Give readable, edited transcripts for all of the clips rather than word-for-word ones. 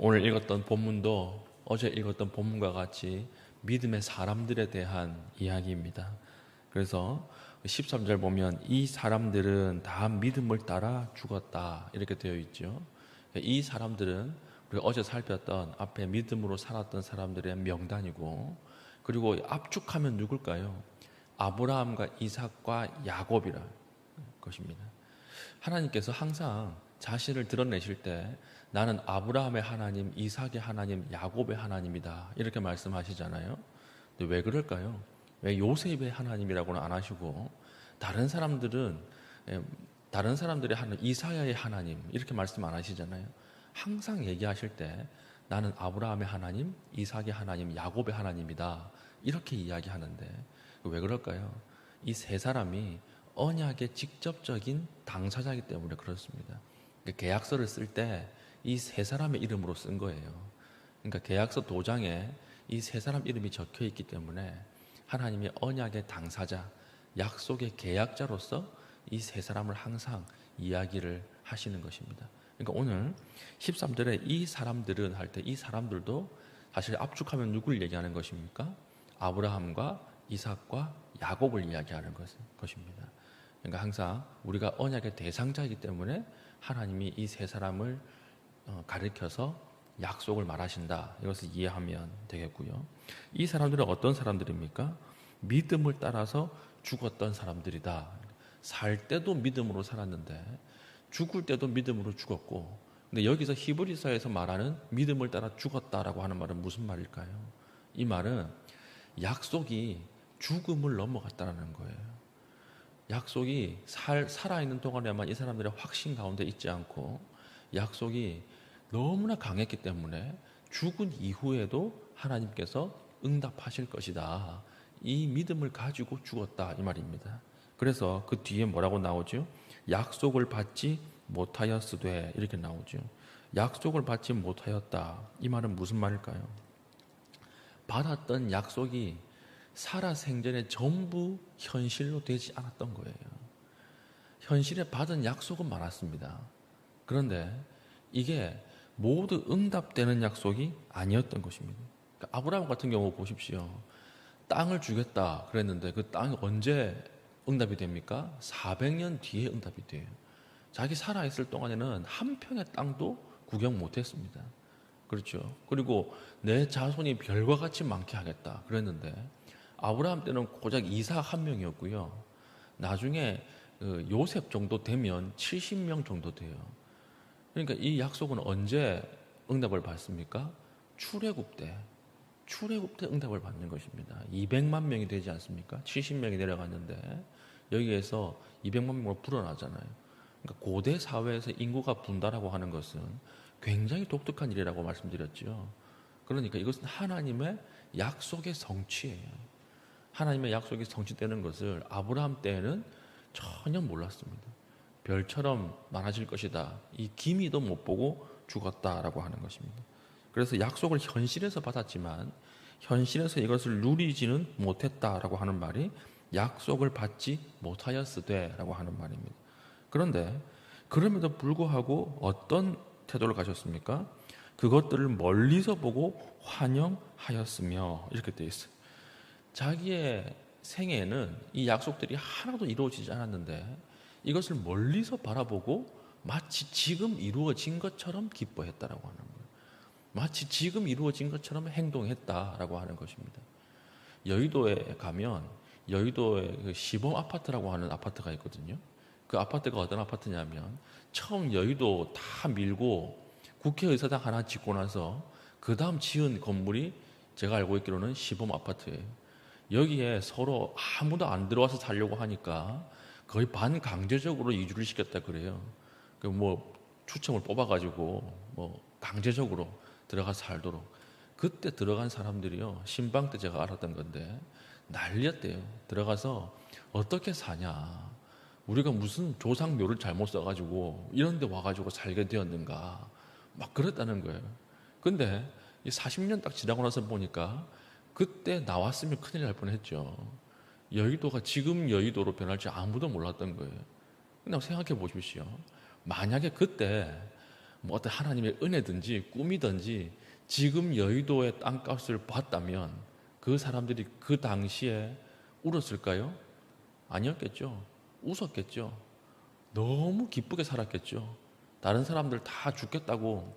오늘 읽었던 본문도 어제 읽었던 본문과 같이 믿음의 사람들에 대한 이야기입니다. 그래서 13절 보면 이 사람들은 다 믿음을 따라 죽었다 이렇게 되어 있죠. 이 사람들은 우리가 어제 살폈던 앞에 믿음으로 살았던 사람들의 명단이고, 그리고 압축하면 누굴까요? 아브라함과 이삭과 야곱이라 것입니다. 하나님께서 항상 자신을 드러내실 때 나는 아브라함의 하나님, 이삭의 하나님, 야곱의 하나님이다 이렇게 말씀하시잖아요. 근데 왜 그럴까요? 왜 요셉의 하나님이라고는 안 하시고 다른 사람들은 다른 사람들의 하나님, 이사야의 하나님 이렇게 말씀 안 하시잖아요. 항상 얘기하실 때 나는 아브라함의 하나님, 이삭의 하나님, 야곱의 하나님이다 이렇게 이야기하는데 왜 그럴까요? 이 세 사람이 언약의 직접적인 당사자이기 때문에 그렇습니다. 계약서를 쓸 때 이 세 사람의 이름으로 쓴 거예요. 그러니까 계약서 도장에 이 세 사람 이름이 적혀 있기 때문에 하나님의 언약의 당사자, 약속의 계약자로서 이 세 사람을 항상 이야기를 하시는 것입니다. 그러니까 오늘 13절에 이 사람들은 할 때 이 사람들도 사실 압축하면 누구를 얘기하는 것입니까? 아브라함과 이삭과 야곱을 이야기하는 것입니다. 그러니까 항상 우리가 언약의 대상자이기 때문에 하나님이 이 세 사람을 가리켜서 약속을 말하신다. 이것을 이해하면 되겠고요. 이 사람들은 어떤 사람들입니까? 믿음을 따라서 죽었던 사람들이다. 살 때도 믿음으로 살았는데 죽을 때도 믿음으로 죽었고, 근데 여기서 히브리서에서 말하는 믿음을 따라 죽었다라고 하는 말은 무슨 말일까요? 이 말은 약속이 죽음을 넘어갔다는 거예요. 약속이 살아있는 동안에만 이 사람들의 확신 가운데 있지 않고 약속이 너무나 강했기 때문에 죽은 이후에도 하나님께서 응답하실 것이다. 이 믿음을 가지고 죽었다 이 말입니다. 그래서 그 뒤에 뭐라고 나오죠? 약속을 받지 못하였으되 이렇게 나오죠. 약속을 받지 못하였다. 이 말은 무슨 말일까요? 받았던 약속이 살아생전에 전부 현실로 되지 않았던 거예요. 현실에 받은 약속은 많았습니다. 그런데 이게 모두 응답되는 약속이 아니었던 것입니다. 그러니까 아브라함 같은 경우 보십시오. 땅을 주겠다 그랬는데 그 땅이 언제 응답이 됩니까? 400년 뒤에 응답이 돼요. 자기 살아있을 동안에는 한 평의 땅도 구경 못했습니다. 그렇죠. 그리고 내 자손이 별과 같이 많게 하겠다 그랬는데 아브라함 때는 고작 이삭 한 명이었고요. 나중에 요셉 정도 되면 70명 정도 돼요. 그러니까 이 약속은 언제 응답을 받습니까? 출애굽 때 응답을 받는 것입니다. 200만 명이 되지 않습니까? 70명이 내려갔는데 여기에서 200만 명으로 불어나잖아요. 그러니까 고대 사회에서 인구가 분다라고 하는 것은 굉장히 독특한 일이라고 말씀드렸죠. 그러니까 이것은 하나님의 약속의 성취예요. 하나님의 약속이 성취되는 것을 아브라함 때에는 전혀 몰랐습니다. 별처럼 많아질 것이다. 이 기미도 못 보고 죽었다라고 하는 것입니다. 그래서 약속을 현실에서 받았지만 현실에서 이것을 누리지는 못했다라고 하는 말이 약속을 받지 못하였으되라고 하는 말입니다. 그런데 그럼에도 불구하고 어떤 태도를 가졌습니까? 그것들을 멀리서 보고 환영하였으며 이렇게 되어 있어요. 자기의 생애에는 이 약속들이 하나도 이루어지지 않았는데 이것을 멀리서 바라보고 마치 지금 이루어진 것처럼 기뻐했다라고 하는 거예요. 마치 지금 이루어진 것처럼 행동했다라고 하는 것입니다. 여의도에 가면 여의도에 그 시범 아파트라고 하는 아파트가 있거든요. 그 아파트가 어떤 아파트냐면 처음 여의도 다 밀고 국회의사당 하나 짓고 나서 그 다음 지은 건물이 제가 알고 있기로는 시범 아파트예요. 여기에 서로 아무도 안 들어와서 살려고 하니까 거의 반강제적으로 이주를 시켰다 그래요. 그 뭐 추첨을 뽑아가지고 뭐 강제적으로 들어가서 살도록. 그때 들어간 사람들이요, 신방 때 제가 알았던 건데 난리였대요. 들어가서 어떻게 사냐, 우리가 무슨 조상묘를 잘못 써가지고 이런 데 와가지고 살게 되었는가 막 그랬다는 거예요. 근데 이 40년 딱 지나고 나서 보니까 그때 나왔으면 큰일 날 뻔했죠. 여의도가 지금 여의도로 변할 줄 아무도 몰랐던 거예요. 근데 생각해 보십시오. 만약에 그때 뭐 어떤 하나님의 은혜든지 꿈이든지 지금 여의도의 땅값을 봤다면 그 사람들이 그 당시에 울었을까요? 아니었겠죠. 웃었겠죠. 너무 기쁘게 살았겠죠. 다른 사람들 다 죽겠다고,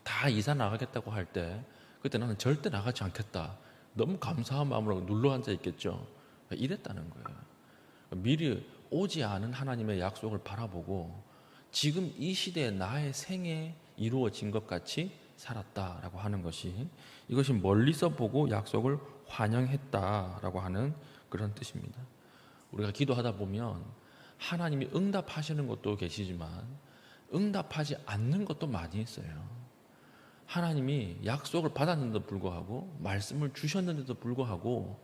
다 이사 나가겠다고 할 때 그때 나는 절대 나가지 않겠다, 너무 감사한 마음으로 눌러앉아 있겠죠. 이랬다는 거예요. 미리 오지 않은 하나님의 약속을 바라보고 지금 이 시대에 나의 생에 이루어진 것 같이 살았다라고 하는 것이, 이것이 멀리서 보고 약속을 환영했다라고 하는 그런 뜻입니다. 우리가 기도하다 보면 하나님이 응답하시는 것도 계시지만 응답하지 않는 것도 많이 있어요. 하나님이 약속을 받았는데도 불구하고, 말씀을 주셨는데도 불구하고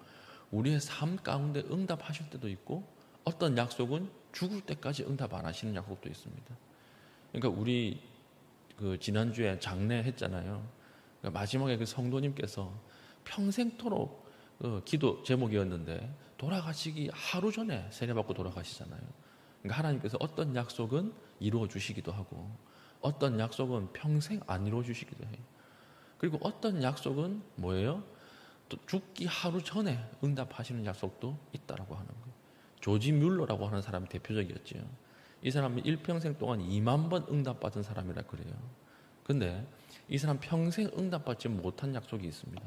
우리의 삶 가운데 응답하실 때도 있고, 어떤 약속은 죽을 때까지 응답 안 하시는 약속도 있습니다. 그러니까 우리 지난주에 장례 했잖아요. 그러니까 마지막에 그 성도님께서 평생토록 기도 제목이었는데 돌아가시기 하루 전에 세례받고 돌아가시잖아요. 그러니까 하나님께서 어떤 약속은 이루어 주시기도 하고 어떤 약속은 평생 안 이루어 주시기도 해요. 그리고 어떤 약속은 뭐예요? 또 죽기 하루 전에 응답하시는 약속도 있다라고 하는 거예요. 조지 뮬러라고 하는 사람이 대표적이었죠. 이 사람은 일평생 동안 2만 번 응답받은 사람이라 그래요. 근데 이 사람 평생 응답받지 못한 약속이 있습니다.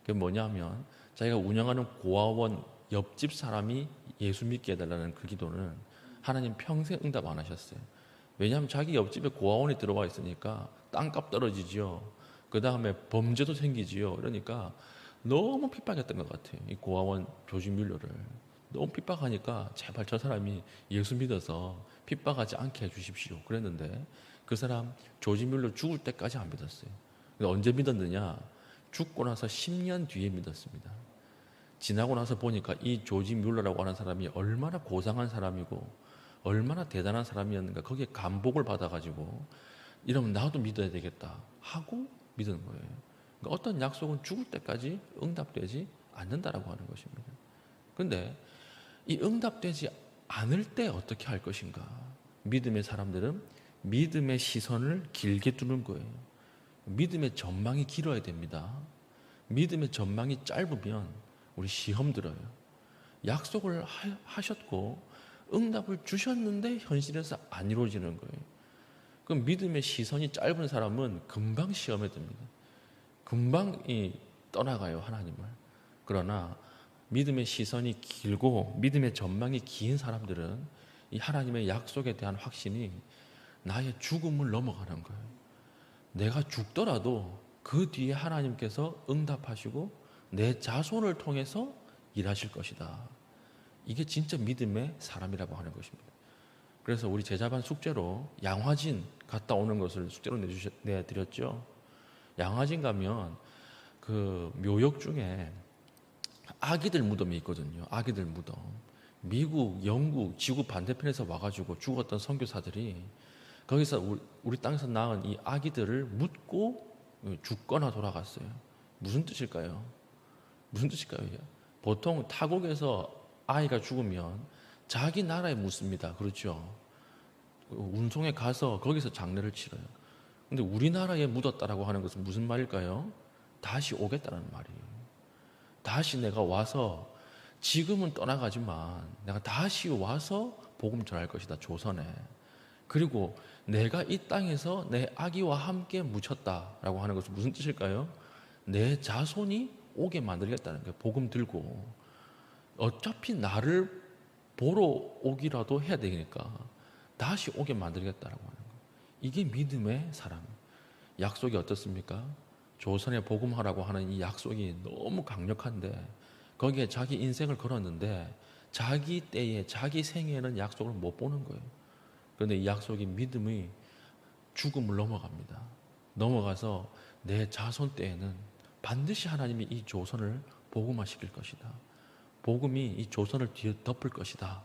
그게 뭐냐면 자기가 운영하는 고아원 옆집 사람이 예수 믿게 해달라는 그 기도는 하나님 평생 응답 안 하셨어요. 왜냐하면 자기 옆집에 고아원이 들어와 있으니까 땅값 떨어지지요. 그 다음에 범죄도 생기지요. 그러니까 너무 핍박했던 것 같아요. 이 고아원 조지 뮬러를 너무 핍박하니까 제발 저 사람이 예수 믿어서 핍박하지 않게 해주십시오 그랬는데, 그 사람 조지 뮬러 죽을 때까지 안 믿었어요. 근데 언제 믿었느냐? 죽고 나서 10년 뒤에 믿었습니다. 지나고 나서 보니까 이 조지 뮬러라고 하는 사람이 얼마나 고상한 사람이고 얼마나 대단한 사람이었는가, 거기에 감복을 받아가지고 이러면 나도 믿어야 되겠다 하고 믿은 거예요. 그러니까 어떤 약속은 죽을 때까지 응답되지 않는다라고 하는 것입니다. 그런데 이 응답되지 않을 때 어떻게 할 것인가? 믿음의 사람들은 믿음의 시선을 길게 두는 거예요. 믿음의 전망이 길어야 됩니다. 믿음의 전망이 짧으면 우리 시험 들어요. 약속을 하셨고 응답을 주셨는데 현실에서 안 이루어지는 거예요. 그럼 믿음의 시선이 짧은 사람은 금방 시험에 듭니다. 금방 떠나가요, 하나님을. 그러나 믿음의 시선이 길고 믿음의 전망이 긴 사람들은 이 하나님의 약속에 대한 확신이 나의 죽음을 넘어가는 거예요. 내가 죽더라도 그 뒤에 하나님께서 응답하시고 내 자손을 통해서 일하실 것이다. 이게 진짜 믿음의 사람이라고 하는 것입니다. 그래서 우리 제자반 숙제로 양화진 갔다 오는 것을 숙제로 내드렸죠. 양화진 가면 그 묘역 중에 아기들 무덤이 있거든요. 아기들 무덤. 미국, 영국, 지구 반대편에서 와가지고 죽었던 선교사들이 거기서 우리 땅에서 낳은 이 아기들을 묻고 죽거나 돌아갔어요. 무슨 뜻일까요? 무슨 뜻일까요? 보통 타국에서 아이가 죽으면 자기 나라에 묻습니다. 그렇죠? 운송에 가서 거기서 장례를 치러요. 근데 우리나라에 묻었다라고 하는 것은 무슨 말일까요? 다시 오겠다는 말이에요. 다시 내가 와서, 지금은 떠나가지만 내가 다시 와서 복음 전할 것이다, 조선에. 그리고 내가 이 땅에서 내 아기와 함께 묻혔다라고 하는 것은 무슨 뜻일까요? 내 자손이 오게 만들겠다는 거예요. 복음 들고. 어차피 나를 보러 오기라도 해야 되니까 다시 오게 만들겠다라고 하는 거예요. 이게 믿음의 사람. 약속이 어떻습니까? 조선에 복음하라고 하는 이 약속이 너무 강력한데 거기에 자기 인생을 걸었는데 자기 때에 자기 생에는 약속을 못 보는 거예요. 그런데 이 약속이 믿음의 죽음을 넘어갑니다. 넘어가서 내 자손 때에는 반드시 하나님이 이 조선을 복음화시킬 것이다. 복음이 이 조선을 뒤에 덮을 것이다.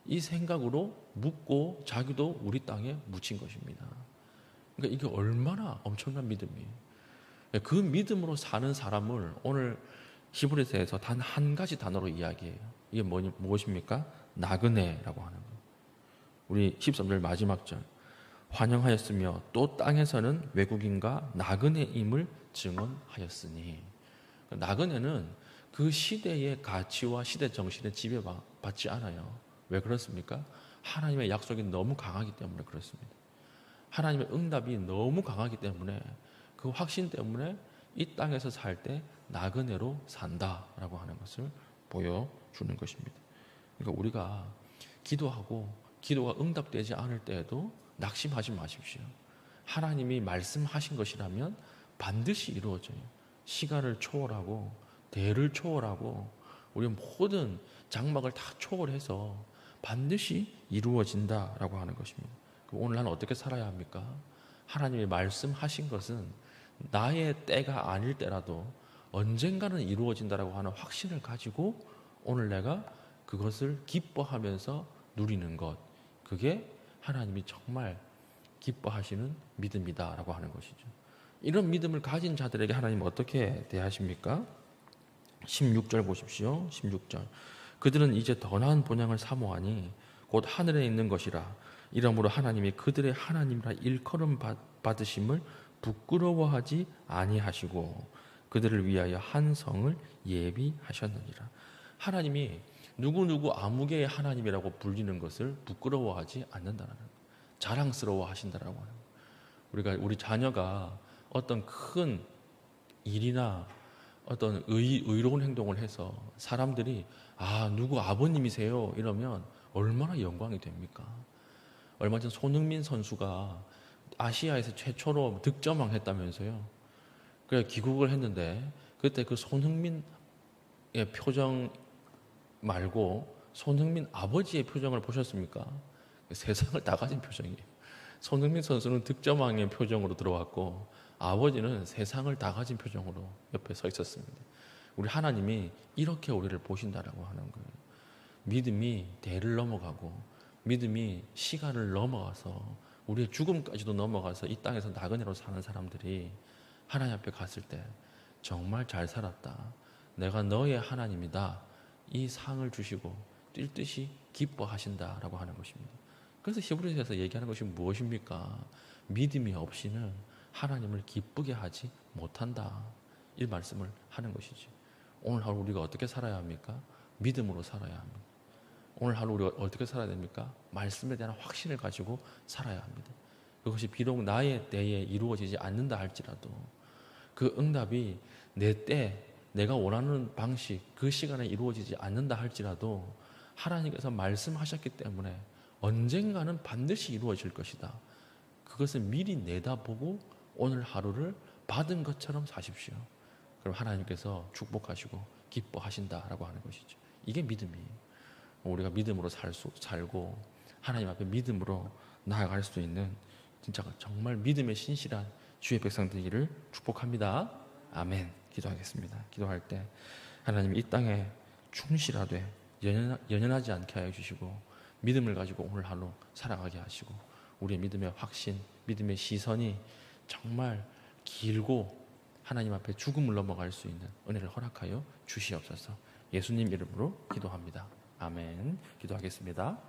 이 생각으로 묻고 자기도 우리 땅에 묻힌 것입니다. 그러니까 이게 얼마나 엄청난 믿음이에요. 그 믿음으로 사는 사람을 오늘 히브리서에서 단 한 가지 단어로 이야기해요. 이게 무엇입니까? 나그네라고 하는 거예요. 우리 13절 마지막 절. 환영하였으며 또 땅에서는 외국인과 나그네임을 증언하였으니. 나그네는 그 시대의 가치와 시대 정신에 지배받지 않아요. 왜 그렇습니까? 하나님의 약속이 너무 강하기 때문에 그렇습니다. 하나님의 응답이 너무 강하기 때문에 그 확신 때문에 이 땅에서 살 때 나그네로 산다라고 하는 것을 보여주는 것입니다. 그러니까 우리가 기도하고 기도가 응답되지 않을 때에도 낙심하지 마십시오. 하나님이 말씀하신 것이라면 반드시 이루어져요. 시간을 초월하고 대를 초월하고 우리 모든 장막을 다 초월해서 반드시 이루어진다라고 하는 것입니다. 오늘 나는 어떻게 살아야 합니까? 하나님이 말씀하신 것은 나의 때가 아닐 때라도 언젠가는 이루어진다라고 하는 확신을 가지고 오늘 내가 그것을 기뻐하면서 누리는 것, 그게 하나님이 정말 기뻐하시는 믿음이다라고 하는 것이죠. 이런 믿음을 가진 자들에게 하나님은 어떻게 대하십니까? 16절 보십시오. 16절. 그들은 이제 더 나은 본향을 사모하니 곧 하늘에 있는 것이라. 이러므로 하나님이 그들의 하나님이라 일컬음 받으심을 부끄러워하지 아니하시고 그들을 위하여 한 성을 예비하셨느니라. 하나님이 누구누구 아무개의 하나님이라고 불리는 것을 부끄러워하지 않는다는 거예요. 자랑스러워 하신다라고 하는 거예요. 우리가 우리 자녀가 어떤 큰 일이나 어떤 의로운 행동을 해서 사람들이 누구 아버님이세요 이러면 얼마나 영광이 됩니까? 얼마 전 손흥민 선수가 아시아에서 최초로 득점왕 했다면서요. 그래 귀국을 했는데 그때 그 손흥민의 표정 말고 손흥민 아버지의 표정을 보셨습니까? 세상을 다 가진 표정이에요. 손흥민 선수는 득점왕의 표정으로 들어왔고 아버지는 세상을 다 가진 표정으로 옆에 서 있었습니다. 우리 하나님이 이렇게 우리를 보신다라고 하는 거예요. 믿음이 대를 넘어가고 믿음이 시간을 넘어가서 우리의 죽음까지도 넘어가서 이 땅에서 나그네로 사는 사람들이 하나님 앞에 갔을 때 정말 잘 살았다. 내가 너의 하나님이다. 이 상을 주시고 뛸 듯이 기뻐하신다라고 하는 것입니다. 그래서 히브리서에서 얘기하는 것이 무엇입니까? 믿음이 없이는 하나님을 기쁘게 하지 못한다. 이 말씀을 하는 것이죠. 오늘 하루 우리가 어떻게 살아야 합니까? 믿음으로 살아야 합니다. 오늘 하루 우리가 어떻게 살아야 됩니까? 말씀에 대한 확신을 가지고 살아야 합니다. 그것이 비록 나의 때에 이루어지지 않는다 할지라도 그 응답이 내 때, 내가 원하는 방식, 그 시간에 이루어지지 않는다 할지라도 하나님께서 말씀하셨기 때문에 언젠가는 반드시 이루어질 것이다. 그것을 미리 내다보고 오늘 하루를 받은 것처럼 사십시오. 그럼 하나님께서 축복하시고 기뻐하신다라고 하는 것이죠. 이게 믿음이에요. 우리가 믿음으로 살고 하나님 앞에 믿음으로 나아갈 수 있는 진짜 정말 믿음의 신실한 주의 백성들이기를 축복합니다. 아멘. 기도하겠습니다. 기도할 때 하나님 이 땅에 충실하되 연연하지 않게 하여 주시고 믿음을 가지고 오늘 하루 살아가게 하시고 우리의 믿음의 확신, 믿음의 시선이 정말 길고 하나님 앞에 죽음을 넘어갈 수 있는 은혜를 허락하여 주시옵소서. 예수님 이름으로 기도합니다. 아멘. 기도하겠습니다.